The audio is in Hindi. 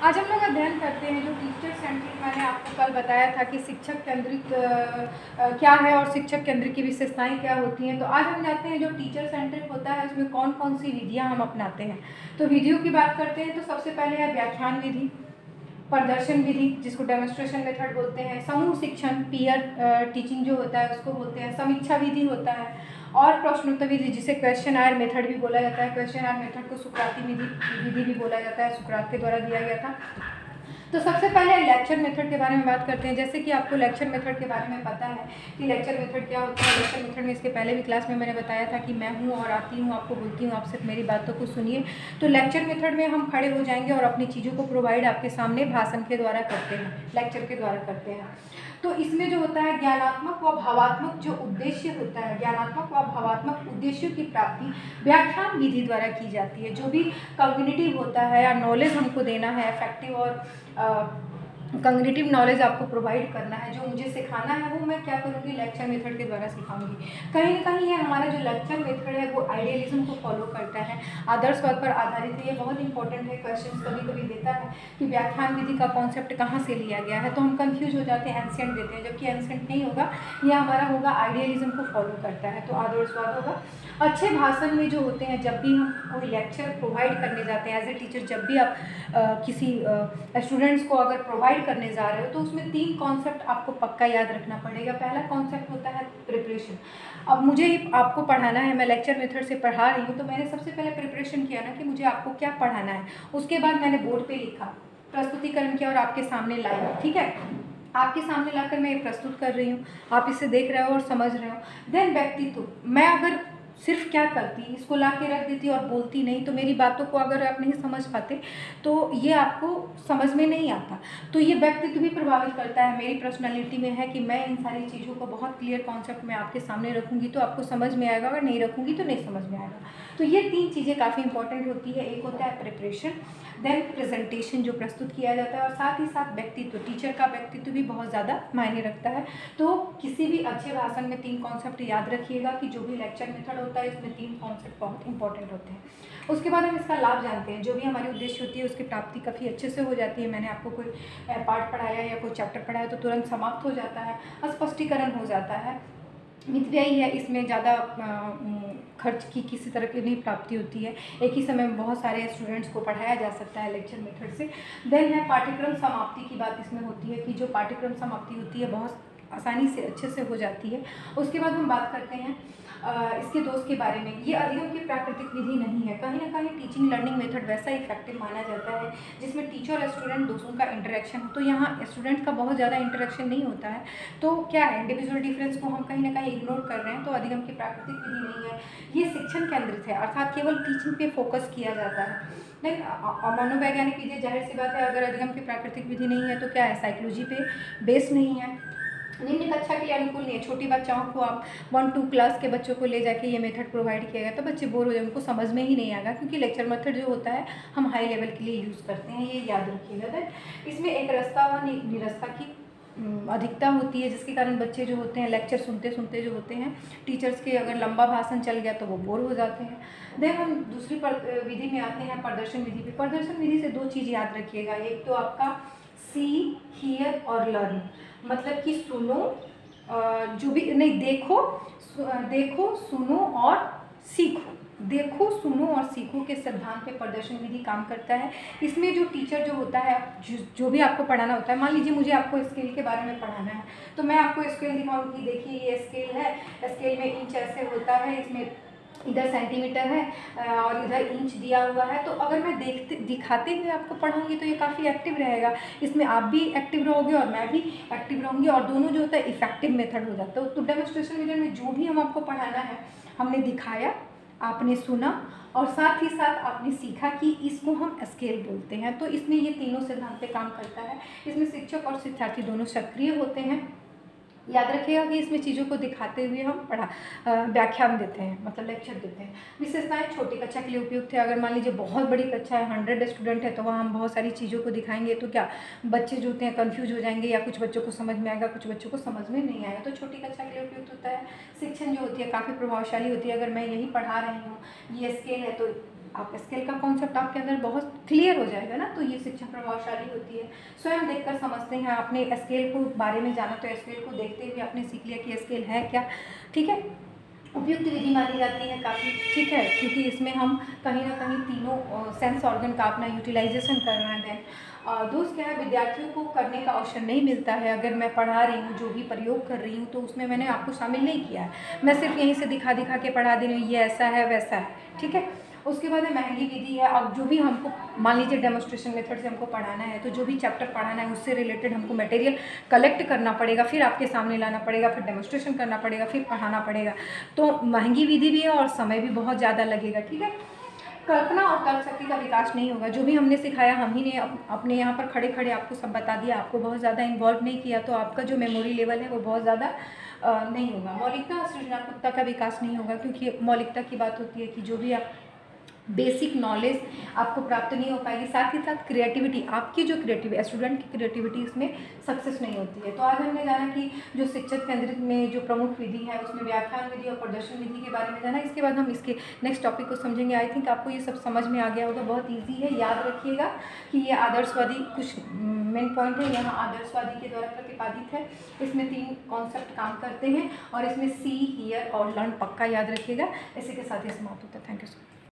आज हम लोग अध्ययन करते हैं जो टीचर सेंट्रिक मैंने आपको कल बताया था कि शिक्षक केंद्रित क्या है और शिक्षक केंद्रित की विशेषताएं क्या होती हैं। तो आज हम जानते हैं जो टीचर सेंट्रिक होता है उसमें कौन कौन सी विधियां हम अपनाते हैं। तो विधियों की बात करते हैं तो सबसे पहले है व्याख्यान विधि, प्रदर्शन विधि जिसको डेमोन्स्ट्रेशन मेथड बोलते हैं, समूह शिक्षण पीयर टीचिंग जो होता है उसको बोलते हैं, समीक्षा विधि होता है और प्रश्नोत्तर विधि जिसे क्वेश्चन आयर मेथड भी बोला जाता है। क्वेश्चन आयर मेथड को सुकराती विधि भी बोला जाता है, सुकरात के द्वारा दिया गया था। तो सबसे पहले लेक्चर मेथड के बारे में बात करते हैं। जैसे कि आपको लेक्चर मेथड के बारे में पता है कि लेक्चर मेथड क्या होता है। लेक्चर मेथड में इसके पहले भी क्लास में मैंने बताया था कि मैं हूँ और आती हूँ, आपको बोलती हूँ, आप सिर्फ मेरी बातों को सुनिए। तो लेक्चर मेथड में हम खड़े हो जाएंगे और अपनी चीज़ों को प्रोवाइड आपके सामने भाषण के द्वारा करते हैं, लेक्चर के द्वारा करते हैं। तो इसमें जो होता है ज्ञानात्मक व भावात्मक जो उद्देश्य होता है, ज्ञानात्मक व भावात्मक उद्देश्यों की प्राप्ति व्याख्यान विधि द्वारा की जाती है। जो भी कॉग्निटिव होता है या नॉलेज हमको देना है, इफेक्टिव और कॉग्निटिव नॉलेज आपको प्रोवाइड करना है, जो मुझे सिखाना है वो मैं क्या करूँगी, लेक्चर मेथड के द्वारा सिखाऊंगी। कहीं ना कहीं ये हमारा जो लेक्चर मेथड है वो आइडियलिज्म को फॉलो करता है, आदर्शवाद पर आधारित है। ये बहुत इंपॉर्टेंट है, क्वेश्चन कभी कभी देता है कि व्याख्यान विधि का कॉन्सेप्ट कहाँ से लिया गया है, तो हम कंफ्यूज हो जाते हैं, एंशिएंट देते हैं, जबकि एंशिएंट नहीं होगा, ये हमारा होगा आइडियलिज्म को फॉलो करता है, तो आदर्शवाद होगा। अच्छे भाषण में जो होते हैं, जब भी हम कोई लेक्चर प्रोवाइड करने जाते हैं एज ए टीचर, जब भी आप किसी स्टूडेंट्स को अगर प्रोवाइड करने जा रहे हो तो उसमें 3 कॉन्सेप्ट आपको पक्का याद रखना पड़ेगा। पहला कॉन्सेप्ट होता है प्रिपरेशन। अब मुझे आपको पढ़ाना है, मैं लेक्चर मेथड से पढ़ा रही हूँ, तो मैंने सबसे पहले प्रिपरेशन किया ना कि मुझे आपको क्या पढ़ाना है। उसके बाद मैंने बोर्ड पे लिखा, प्रस्तुतिकरण किया और आपके सामने लाया, ठीक है। आपके सामने लाकर मैं ये प्रस्तुत कर रही हूँ, आप इसे देख रहे हो और समझ रहे हो। देन व्यक्तित्व, मैं अगर सिर्फ क्या करती, इसको ला के रख देती और बोलती नहीं, तो मेरी बातों को अगर आप नहीं समझ पाते तो ये आपको समझ में नहीं आता। तो ये व्यक्तित्व भी प्रभावित करता है, मेरी पर्सनालिटी में है कि मैं इन सारी चीज़ों को बहुत क्लियर कॉन्सेप्ट में आपके सामने रखूँगी तो आपको समझ में आएगा, अगर नहीं रखूँगी तो नहीं समझ में आएगा। तो ये 3 चीज़ें काफ़ी इंपॉर्टेंट होती है। एक होता है प्रिपरेशन, देन प्रेजेंटेशन जो प्रस्तुत किया जाता है, और साथ ही साथ व्यक्तित्व, टीचर का व्यक्तित्व भी बहुत ज़्यादा मायने रखता है। तो किसी भी अच्छे भाषण में 3 कॉन्सेप्ट याद रखिएगा कि जो भी लेक्चर मेथड होता है इसमें 3 कॉन्सेप्ट बहुत इंपॉर्टेंट होते हैं। उसके बाद हम इसका लाभ जानते हैं, जो भी हमारी उद्देश्य होती है उसकी प्राप्ति काफ़ी अच्छे से हो जाती है। मैंने आपको कोई पार्ट पढ़ाया या कोई चैप्टर पढ़ाया तो तुरंत समाप्त हो जाता है, स्पष्टीकरण हो जाता है, मितव्ययी है, इसमें ज़्यादा खर्च की किसी तरह की नहीं प्राप्ति होती है, एक ही समय में बहुत सारे स्टूडेंट्स को पढ़ाया जा सकता है लेक्चर मेथड से। देन है पाठ्यक्रम समाप्ति की बात इसमें होती है कि जो पाठ्यक्रम समाप्ति होती है बहुत आसानी से अच्छे से हो जाती है। उसके बाद हम बात करते हैं इसके दोष के बारे में। ये अधिगम की प्राकृतिक विधि नहीं है, कहीं ना कहीं टीचिंग लर्निंग मेथड वैसा इफेक्टिव माना जाता है जिसमें टीचर और स्टूडेंट दोनों का इंटरेक्शन हो। तो यहाँ स्टूडेंट का बहुत ज़्यादा इंटरेक्शन नहीं होता है, तो क्या है, इंडिविजुअल डिफरेंस को हम कहीं ना कहीं इग्नोर कर रहे हैं, तो अधिगम की प्राकृतिक विधि नहीं है। ये शिक्षण केंद्रित है, अर्थात केवल टीचिंग पे फोकस किया जाता है। नहीं, मनोवैज्ञानिक विधि, जाहिर सी बात है, अगर अधिगम की प्राकृतिक विधि नहीं है तो क्या है, साइकोलॉजी पे बेस नहीं है, निम्न कक्षा के लिए अनुकूल नहीं है। छोटी बच्चाओं को आप 1-2 क्लास के बच्चों को ले जाके ये मेथड प्रोवाइड किया गया तो बच्चे बोर हो जाएंगे, उनको समझ में ही नहीं आएगा, क्योंकि लेक्चर मेथड जो होता है हम हाई लेवल के लिए यूज़ करते हैं, ये याद रखिएगा। दैट इसमें एक रस्ता व निरस्ता की अधिकता होती है, जिसके कारण बच्चे जो होते हैं लेक्चर सुनते सुनते जो होते हैं, टीचर्स के अगर लंबा भाषण चल गया तो वो बोर हो जाते हैं। देन हम दूसरी विधि में आते हैं, प्रदर्शन विधि पे। प्रदर्शन विधि से 2 चीज़ याद रखिएगा, एक तो आपका सी, हियर और लर्न, मतलब कि सुनो, जो भी नहीं, देखो सुनो और सीखो, देखो सुनो और सीखो के सिद्धांत पे प्रदर्शन विधि काम करता है। इसमें जो टीचर जो होता है, जो भी आपको पढ़ाना होता है, मान लीजिए मुझे आपको स्केल के बारे में पढ़ाना है तो मैं आपको स्केल दिखाऊंगी, देखिए ये स्केल है, स्केल में इंच ऐसे होता है, इसमें इधर सेंटीमीटर है और इधर इंच दिया हुआ है। तो अगर मैं दिखाते हुए आपको पढ़ाऊंगी तो ये काफ़ी एक्टिव रहेगा, इसमें आप भी एक्टिव रहोगे और मैं भी एक्टिव रहूँगी, और दोनों जो होता है इफेक्टिव मेथड हो जाता है। तो डेमोन्स्ट्रेशन मेथड में जो भी हम आपको पढ़ाना है, हमने दिखाया, आपने सुना और साथ ही साथ आपने सीखा कि इसको हम स्केल बोलते हैं। तो इसमें ये तीनों सिद्धांत पे काम करता है। इसमें शिक्षक और शिक्षार्थी दोनों सक्रिय होते हैं। याद रखिएगा कि इसमें चीज़ों को दिखाते हुए हम व्याख्यान देते हैं, मतलब लेक्चर देते हैं। विशेषताएं छोटी कक्षा के लिए उपयुक्त है। अगर मान लीजिए बहुत बड़ी कक्षा है, 100 स्टूडेंट है, तो वहाँ हम बहुत सारी चीज़ों को दिखाएंगे तो क्या बच्चे जो होते हैं कन्फ्यूज हो जाएंगे, या कुछ बच्चों को समझ में आएगा, कुछ बच्चों को समझ में नहीं आएगा, तो छोटी कक्षा के लिए उपयुक्त होता है। शिक्षण जो होती है काफ़ी प्रभावशाली होती है। अगर मैं यही पढ़ा रही हूँ, ये स्केल है तो आप स्केल का कॉन्सेप्ट आपके अंदर बहुत क्लियर हो जाएगा ना, तो ये शिक्षा प्रभावशाली होती है। स्वयं देखकर समझते हैं, आपने स्केल को बारे में जाना तो स्केल को देखते हुए आपने सीख लिया कि स्केल है क्या, ठीक है। उपयुक्त विधि मानी जाती है काफ़ी, ठीक है, क्योंकि इसमें हम कहीं ना कहीं तीनों सेंस ऑर्गन का अपना यूटिलाइजेशन कर रहे हैं। दोस्त क्या है, विद्यार्थियों को करने का अवसर नहीं मिलता है। अगर मैं पढ़ा रही हूँ, जो भी प्रयोग कर रही हूँ, तो उसमें मैंने आपको शामिल नहीं किया है, मैं सिर्फ यहीं से दिखा दिखा के पढ़ा दे रही हूँ, ये ऐसा है वैसा है, ठीक है। उसके बाद महंगी विधि है। अब जो भी हमको मान लीजिए डेमोस्ट्रेशन मेथड से हमको पढ़ाना है, तो जो भी चैप्टर पढ़ाना है उससे रिलेटेड हमको मटेरियल कलेक्ट करना पड़ेगा, फिर आपके सामने लाना पड़ेगा, फिर डेमोस्ट्रेशन करना पड़ेगा, फिर पढ़ाना पड़ेगा। तो महंगी विधि भी है और समय भी बहुत ज़्यादा लगेगा, ठीक है। कल्पना और तर्कशक्ति का विकास नहीं होगा। जो भी हमने सिखाया हम ही ने अपने यहाँ पर खड़े खड़े आपको सब बता दिया, आपको बहुत ज़्यादा इन्वॉल्व नहीं किया, तो आपका जो मेमोरी लेवल है वो बहुत ज़्यादा नहीं होगा। मौलिकता और सृजनात्मकता का विकास नहीं होगा, क्योंकि मौलिकता की बात होती है कि जो भी आप बेसिक नॉलेज आपको प्राप्त नहीं हो पाएगी। साथ ही साथ क्रिएटिविटी, आपकी जो क्रिएटिविटी, स्टूडेंट की क्रिएटिविटी इसमें सक्सेस नहीं होती है। तो आज हमने जाना कि जो शिक्षक केंद्रित में जो प्रमुख विधि है उसमें व्याख्यान विधि और प्रदर्शन विधि के बारे में जाना। इसके बाद हम इसके नेक्स्ट टॉपिक को समझेंगे। आई थिंक आपको ये सब समझ में आ गया होगा, बहुत ईजी है। याद रखिएगा कि ये आदर्शवादी कुछ मेन पॉइंट है, यहाँ आदर्शवादी के द्वारा प्रतिपादित है। इसमें 3 कॉन्सेप्ट काम करते हैं और इसमें सी, हियर और लर्न पक्का याद रखिएगा। इसी के साथ ही समाप्त होता है। Thank you so much.